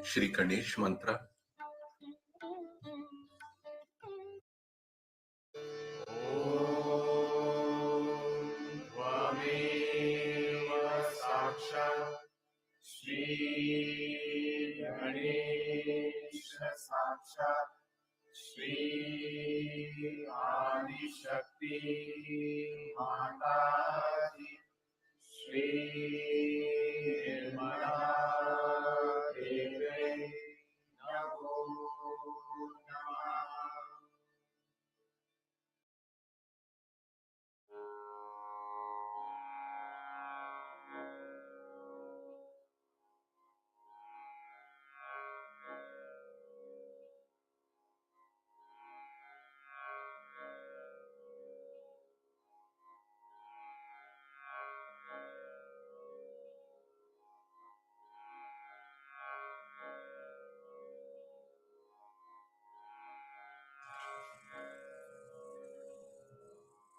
Shri Ganesh Mantra. Shri Ganesha Sakshat Shri Adi Shakti Mataji Shri Mataji Namo Namah.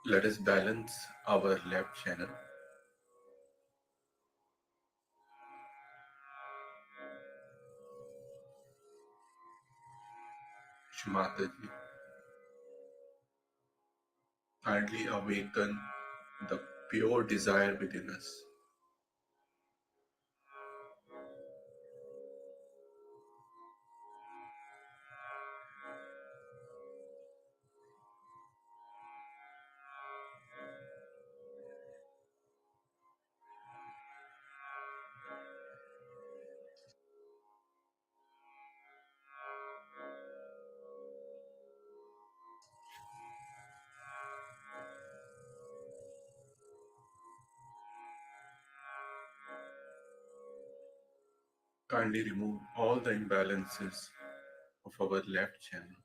Let us balance our left channel. Shri Mataji, kindly awaken the pure desire within us. Kindly remove all the imbalances of our left channel.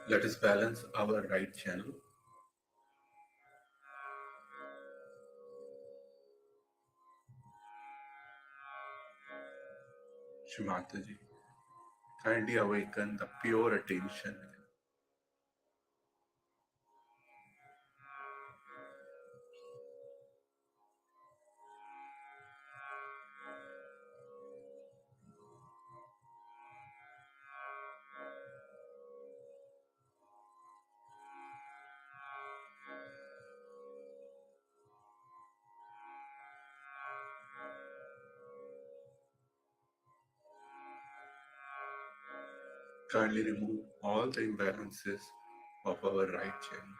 Let us balance our right channel. Shri Mataji, kindly awaken the pure attention. Kindly remove all the imbalances of our right channel.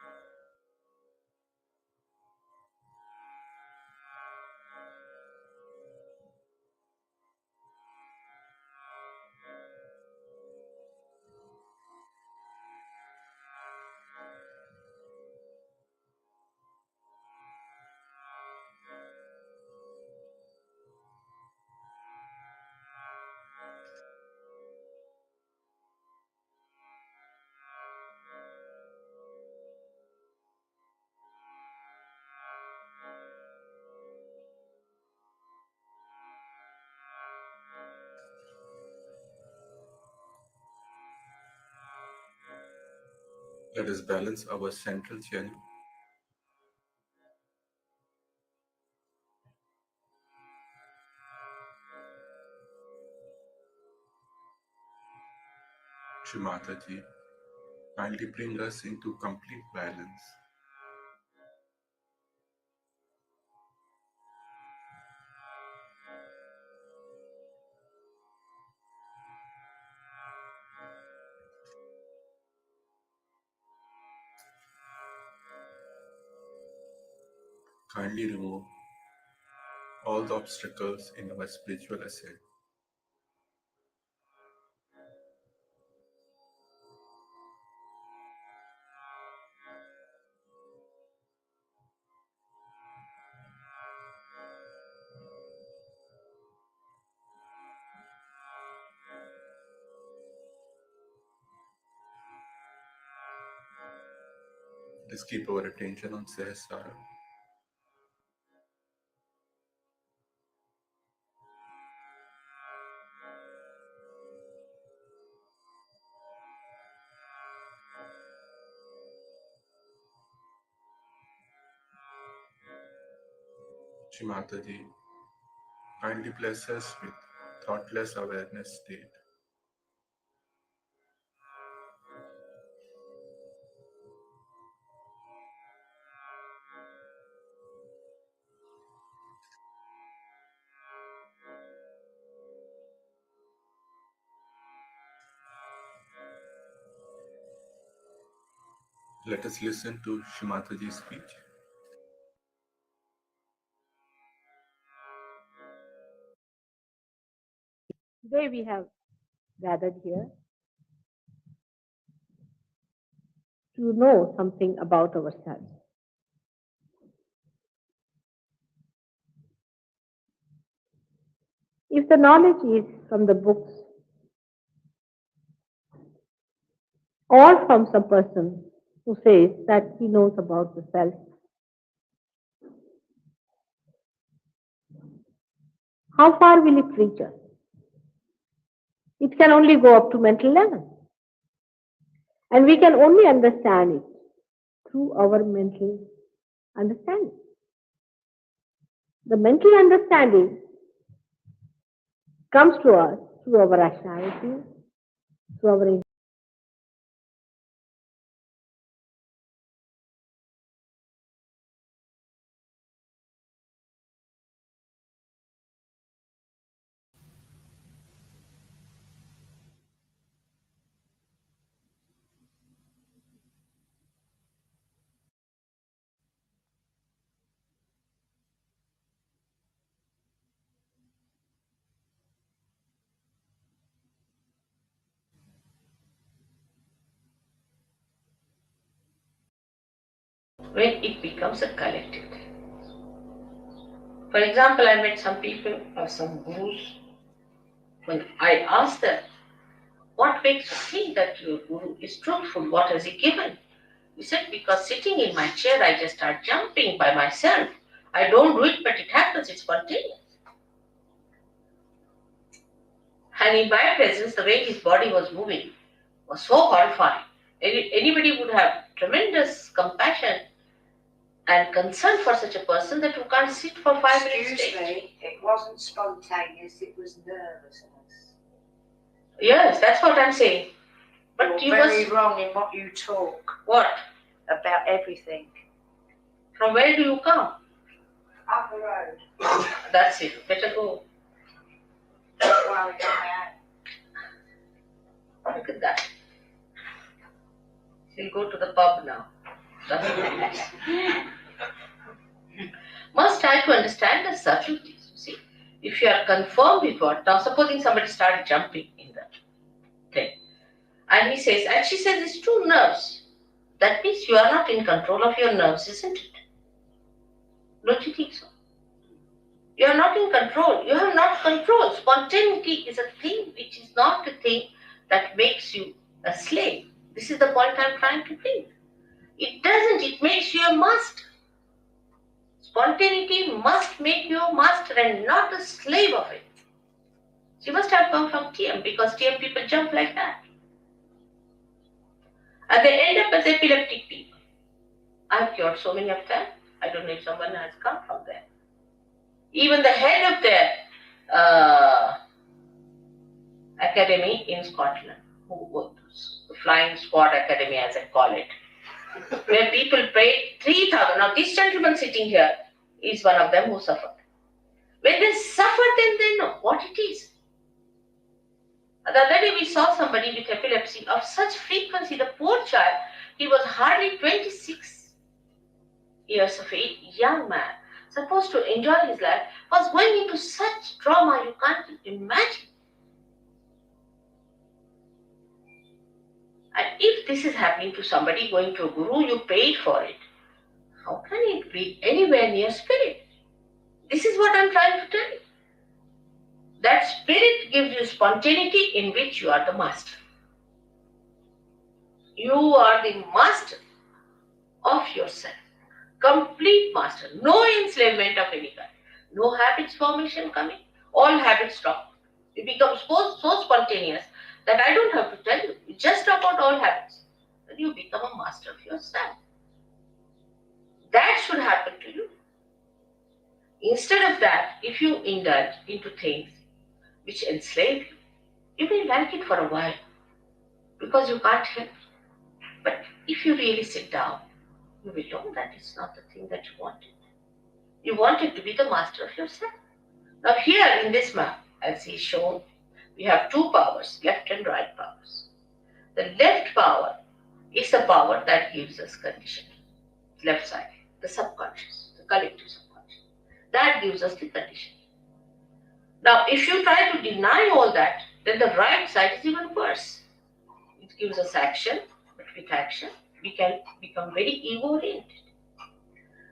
Let us balance our central channel. Shri Mataji, kindly bring us into complete balance. Kindly remove all the obstacles in our spiritual ascent. Let's keep our attention on Sahasrara. Shri Mataji, kindly bless us with thoughtless awareness state. Let us listen to Shri Mataji's speech. Today we have gathered here to know something about ourselves. If the knowledge is from the books or from some person who says that he knows about the self, how far will it reach us? It can only go up to mental level. And we can only understand it through our mental understanding. The mental understanding comes to us through our rationality, through our when it becomes a collective thing. For example, I met some people or some gurus. When I asked them, what makes you think that your guru is truthful? What has he given? He said, because sitting in my chair, I just start jumping by myself. I don't do it, but it happens, it's spontaneous. And in my presence, the way his body was moving was so horrifying. Anybody would have tremendous compassion and concern for such a person that you can't sit for 5 minutes. Excuse me, it wasn't spontaneous, it was nervousness. Yes, that's what I'm saying. But You're very wrong in what you talk. What? About everything. From where do you come? Up the road. That's it. Better go. That's why I got Look at that. She'll go to the pub now. That's nice. Must try to understand the subtleties. You see, if you are confirmed with what, now supposing somebody started jumping in the thing, and he says, and she says, it's two nerves. That means you are not in control of your nerves, isn't it? Don't you think so? You are not in control. You have not control. Spontaneity is a thing which is not a thing that makes you a slave. This is the point I'm trying to make. It doesn't. It makes you a master. Spontaneity must make you a master and not a slave of it. She must have come from TM because TM people jump like that. And they end up as epileptic people. I've cured so many of them. I don't know if someone has come from there. Even the head of their academy in Scotland, who was the Flying Squad Academy, as I call it, where people paid 3,000. Now, this gentleman sitting here is one of them who suffered. When they suffer, then they know what it is. The other day we saw somebody with epilepsy of such frequency, the poor child, he was hardly 26 years of age, young man. supposed to enjoy his life, was going into such trauma you can't imagine. And if this is happening to somebody going to a guru, you paid for it, how can it be anywhere near spirit? This is what I'm trying to tell you. That spirit gives you spontaneity in which you are the master. You are the master of yourself. Complete master. No enslavement of any kind. No habits formation coming. All habits stop. You become so spontaneous that I don't have to tell you. You just drop out all habits. Then you become a master of yourself. That should happen to you. Instead of that, if you indulge into things which enslave you, you may like it for a while because you can't help it. But if you really sit down, you will know that it's not the thing that you wanted. You wanted to be the master of yourself. Now here in this map, as is shown, we have two powers, left and right powers. The left power is the power that gives us conditioning. Left side, the subconscious, the collective subconscious. That gives us the conditioning. Now if you try to deny all that, then the right side is even worse. It gives us action, but with action, we can become very ego-oriented.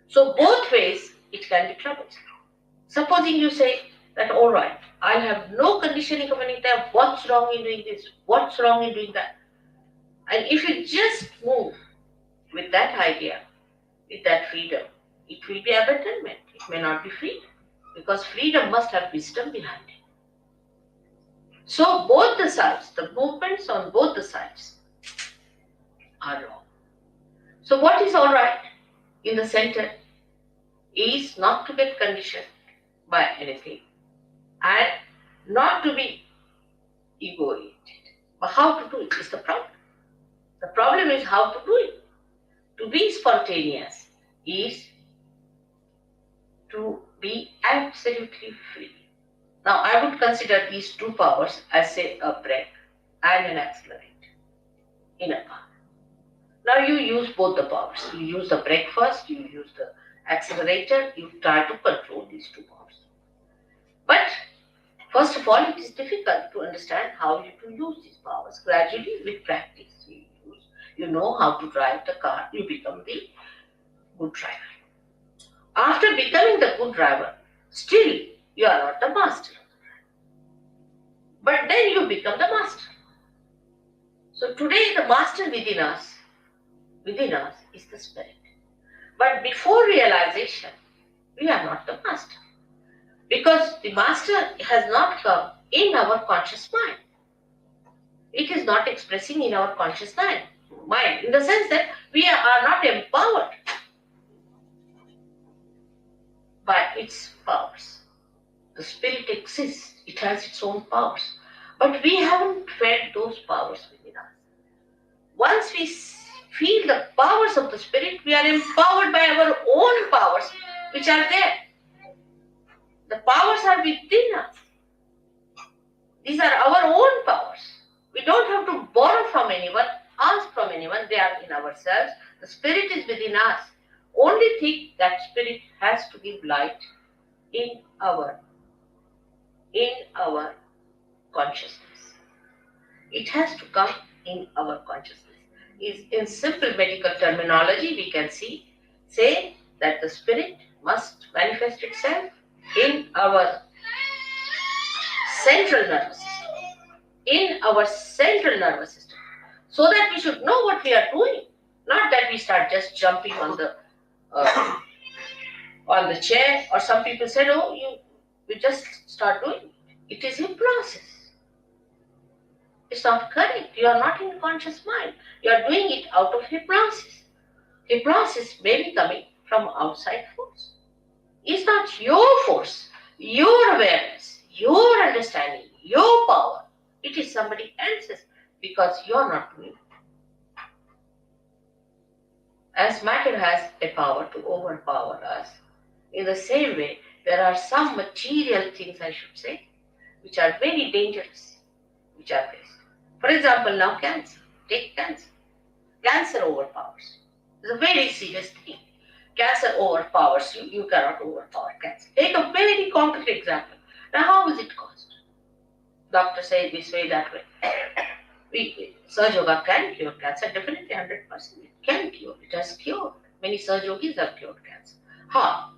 So both ways, it can be troublesome. Supposing you say that, all right, I'll have no conditioning of any type. What's wrong in doing this? What's wrong in doing that? And if you just move with that idea, with that freedom, it will be abandonment. It may not be freedom, because freedom must have wisdom behind it. So both the sides, the movements on both the sides are wrong. So what is all right in the center is not to get conditioned by anything and not to be ego-oriented. But how to do it is the problem. The problem is how to do it. To be spontaneous is to be absolutely free. Now I would consider these two powers as, say, a brake and an accelerator in a car. Now you use both the powers. You use the brake first, you use the accelerator, you try to control these two powers. But first of all, it is difficult to understand how you to use these powers. Gradually, with practice, you know how to drive the car, you become the good driver. After becoming the good driver, still you are not the master. But then you become the master. So today the master within us is the spirit. But before realization, we are not the master. Because the master has not come in our conscious mind. It is not expressing in our conscious mind, in the sense that we are not empowered by its powers. The spirit exists, it has its own powers. But we haven't felt those powers within us. Once we feel the powers of the spirit, we are empowered by our own powers which are there. The powers are within us. These are our own powers. We don't have to borrow from anyone, ask from anyone. They are in ourselves. The spirit is within us. Only thing that spirit has to give light in our consciousness. It has to come in our consciousness. In simple medical terminology, we can say that the spirit must manifest itself in our central nervous system. So that we should know what we are doing. Not that we start just jumping on the chair, or some people said, you just start doing it. It is hypnosis. It's not correct. You are not in conscious mind. You are doing it out of hypnosis. Hypnosis may be coming from outside force. It's not your force, your awareness, your understanding, your power. It is somebody else's, because you are not doing it. As matter has a power to overpower us, in the same way, there are some material things, I should say, which are very dangerous, which are placed. For example, now cancer. Take cancer. Cancer overpowers. It's a very serious thing. Cancer overpowers you. You cannot overpower cancer. Take a very concrete example. Now, how is it caused? Doctor say this way, that way. Sahajayoga can cure cancer, definitely 100%. It can cure. It has cured. Many Sahajogis have cured cancer. How?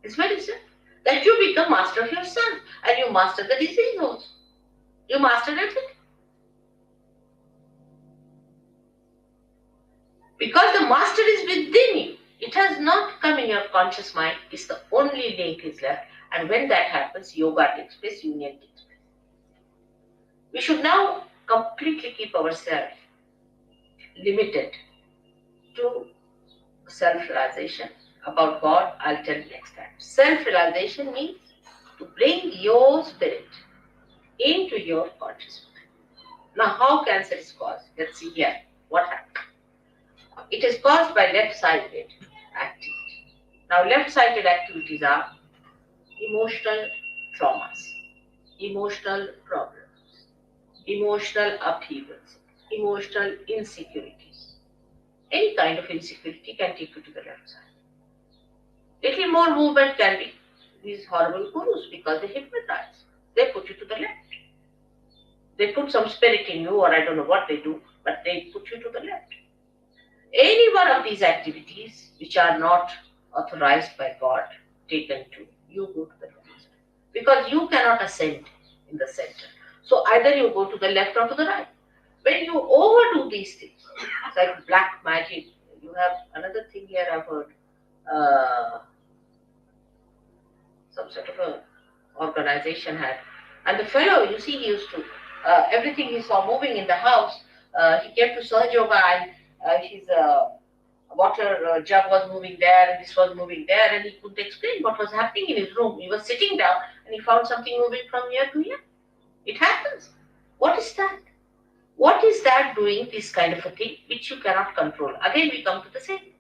It's very simple. That you become master of yourself and you master the disease also. You master everything. Because the master is within you. It has not come in your conscious mind. It's the only link is left. And when that happens, yoga takes place, union takes place. We should now completely keep ourselves limited to self-realization. About God, I'll tell you next time. Self-realization means to bring your spirit into your conscious mind. Now, how cancer is caused? Let's see here. What happened? It is caused by left-sided activity. Now, left-sided activities are emotional traumas, emotional problems, emotional upheavals, emotional insecurities. Any kind of insecurity can take you to the left side. Little more movement can be these horrible gurus because they hypnotize. They put you to the left. They put some spirit in you, or I don't know what they do, but they put you to the left. Any one of these activities which are not authorized by God, taken to, you go to the left side. Because you cannot ascend in the center. So either you go to the left or to the right. When you overdo these things, it's like black magic. You have another thing here I've heard. Some sort of a organization had. And the fellow, you see, he used to, everything he saw moving in the house, he came to Sahajayoga and his water jug was moving there and this was moving there and he couldn't explain what was happening in his room. He was sitting down and he found something moving from here to here. It happens. What is that? What is that doing this kind of a thing which you cannot control? Again, we come to the same.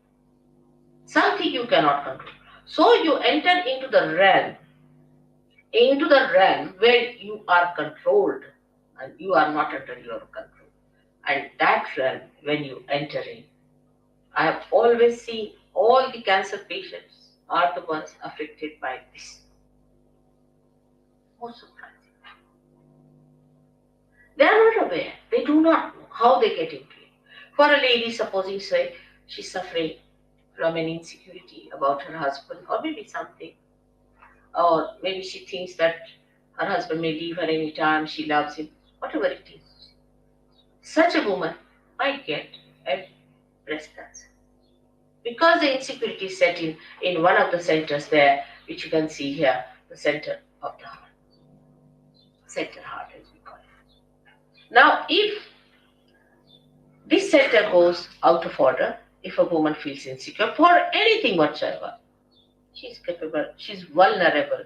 Something you cannot control. So you enter into the realm where you are controlled and you are not under your control. And that realm, when you enter in, I have always seen all the cancer patients are the ones affected by this. Most surprising. They are not aware. They do not know how they get into it. For a lady, supposing say she's suffering from an insecurity about her husband or maybe something, or maybe she thinks that her husband may leave her any time, she loves him, whatever it is. Such a woman might get a breast cancer. Because the insecurity is set in one of the centers there, which you can see here, the center of the heart. Center heart, as we call it. Now, if this center goes out of order, if a woman feels insecure for anything whatsoever, she's capable, she's vulnerable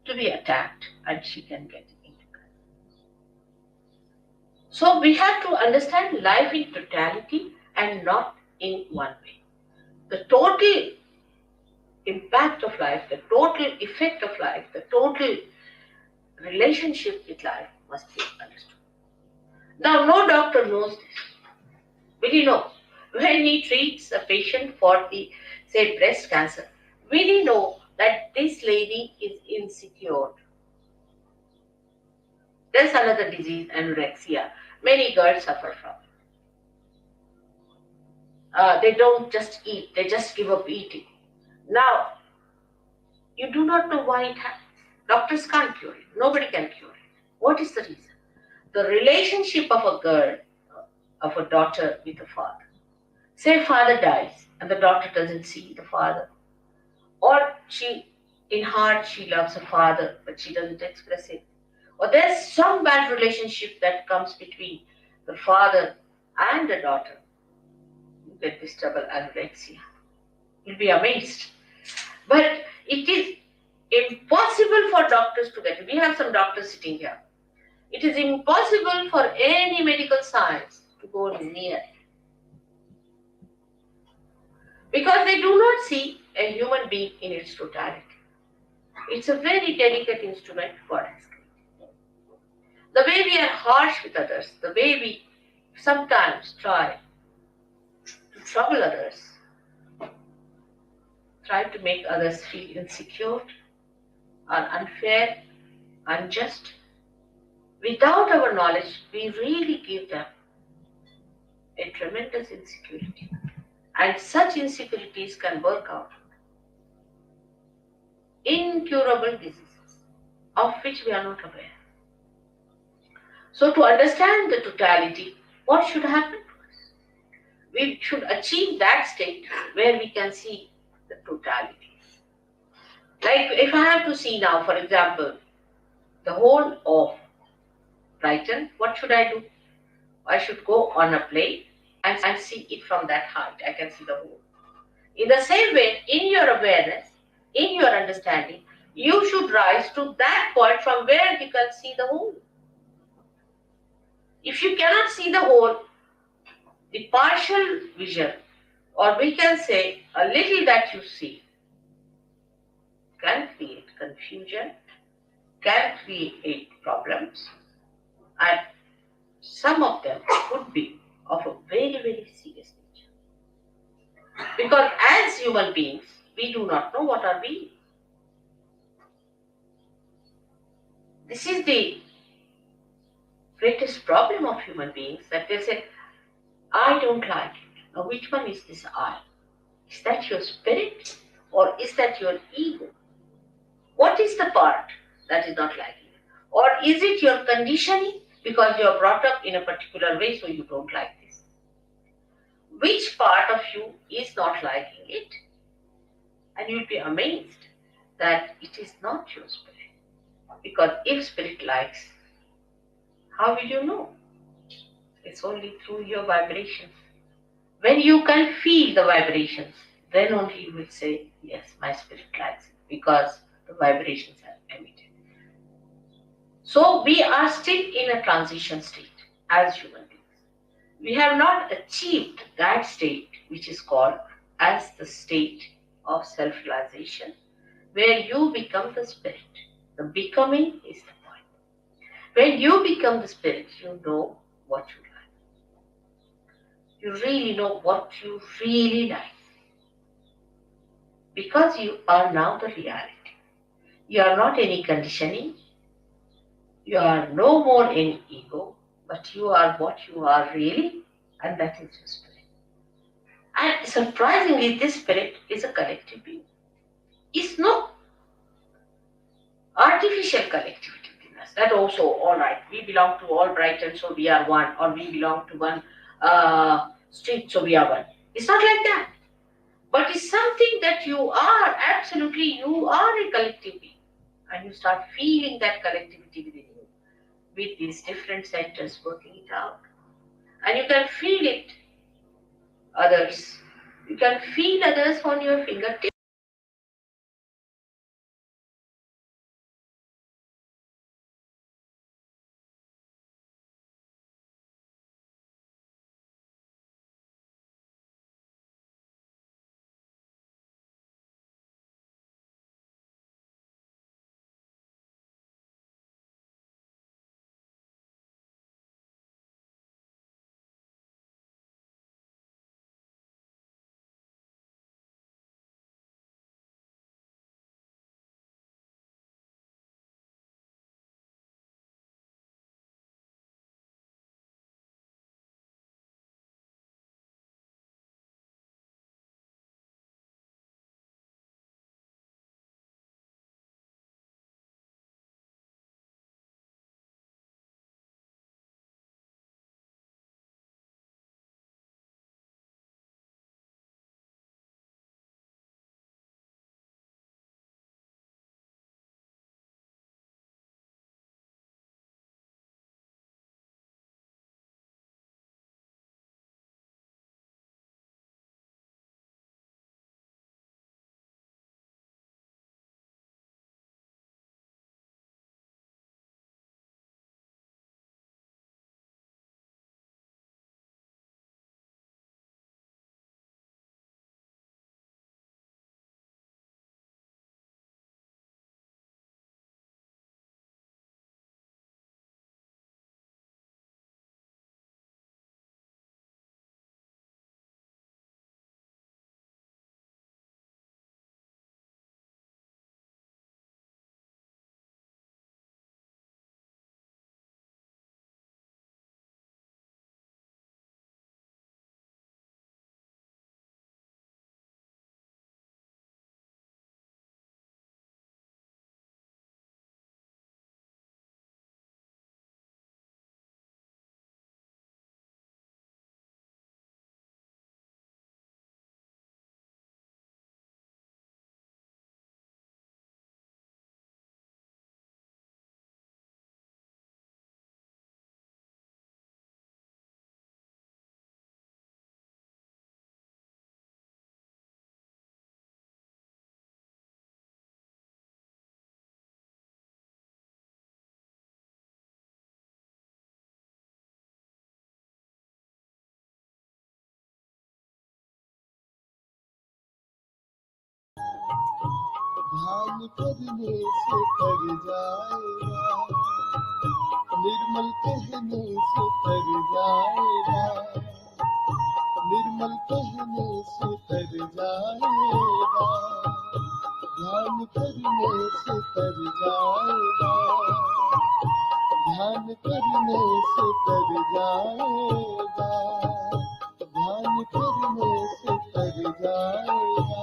to be attacked and she can get into cancer. So we have to understand life in totality and not in one way. The total impact of life, the total effect of life, the total relationship with life must be understood. Now, no doctor knows this. Will he know? When he treats a patient for the, say, breast cancer, will he know that this lady is insecure? There's another disease, anorexia. Many girls suffer from. They don't just eat, they just give up eating. Now, you do not know why it happens. Doctors can't cure it. Nobody can cure it. What is the reason? The relationship of a girl, of a daughter with a father. Say father dies and the daughter doesn't see the father. Or she, in heart, she loves her father, but she doesn't express it. Or there's some bad relationship that comes between the father and the daughter. You get this trouble, anorexia. You'll be amazed. But it is impossible for doctors to get it. We have some doctors sitting here. It is impossible for any medical science to go near it. Because they do not see a human being in its totality. It's a very delicate instrument God has created. The way we are harsh with others, the way we sometimes try to trouble others, try to make others feel insecure or unfair, unjust. Without our knowledge, we really give them a tremendous insecurity. And such insecurities can work out incurable diseases of which we are not aware. So, to understand the totality, what should happen? We should achieve that state where we can see the totality. Like if I have to see now, for example, the whole of Brighton, what should I do? I should go on a plane and see it from that height. I can see the whole. In the same way, in your awareness, in your understanding, you should rise to that point from where you can see the whole. If you cannot see the whole, the partial vision, or we can say a little that you see, can create confusion, can create problems, and some of them could be of a very, very serious nature. Because as human beings, we do not know what are beings. This is the greatest problem of human beings, that they say, I don't like it. Now, which one is this I? Is that your spirit or is that your ego? What is the part that is not liking it? Or is it your conditioning because you are brought up in a particular way so you don't like this? Which part of you is not liking it? And you'll be amazed that it is not your spirit. Because if spirit likes, how will you know? It's only through your vibrations. When you can feel the vibrations, then only you will say, yes, my spirit likes it, because the vibrations are emitted. So we are still in a transition state as human beings. We have not achieved that state which is called as the state of self-realization, where you become the spirit. The becoming is the point. When you become the spirit, you know what you like. You really know what you really like. Because you are now the reality. You are not any conditioning. You are no more in ego, but you are what you are really, and that is your spirit. And surprisingly, this spirit is a collective being. It's no artificial collectivity within us. That also, all right, we belong to all Brighton, so we are one, or we belong to one street, so we are one. It's not like that. But it's something that you are, absolutely, you are a collective being. And you start feeling that collectivity within you, with these different centers working it out. And you can feel it, others. You can feel others on your fingertips. ध्यान करने से तर जाएगा, निर्मल कहने से तर जाएगा, निर्मल कहने से तर जाएगा, ध्यान करने से तर जाएगा, ध्यान करने से तर जाएगा, ध्यान करने से तर जाएगा,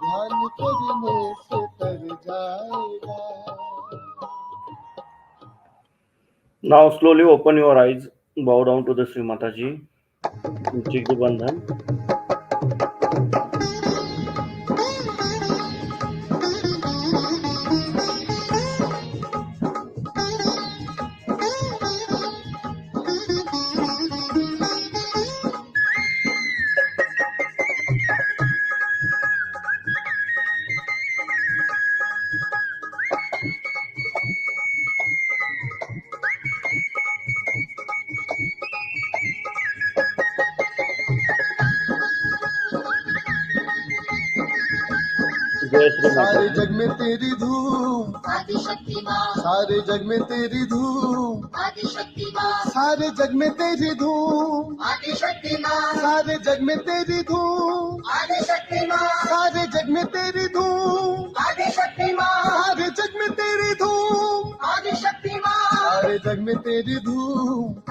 ध्यान करने से तर जाएगा. Now slowly open your eyes, bow down to the Shri Mataji, Jigdu Bandhan. जय श्री सारे माताजी. जग में तेरी धूम, आदिशक्ति माँ, सारे जग में तेरी धूम, आदिशक्ति माँ, सारे जग में तेरी धूम, आदिशक्ति माँ, सारे जग में तेरी धूम, आदिशक्ति माँ, सारे जग में तेरी धूम, आदिशक्ति माँ, सारे जग में तेरी धूम, आदिशक्ति माँ, सारे जग में तेरी धूम.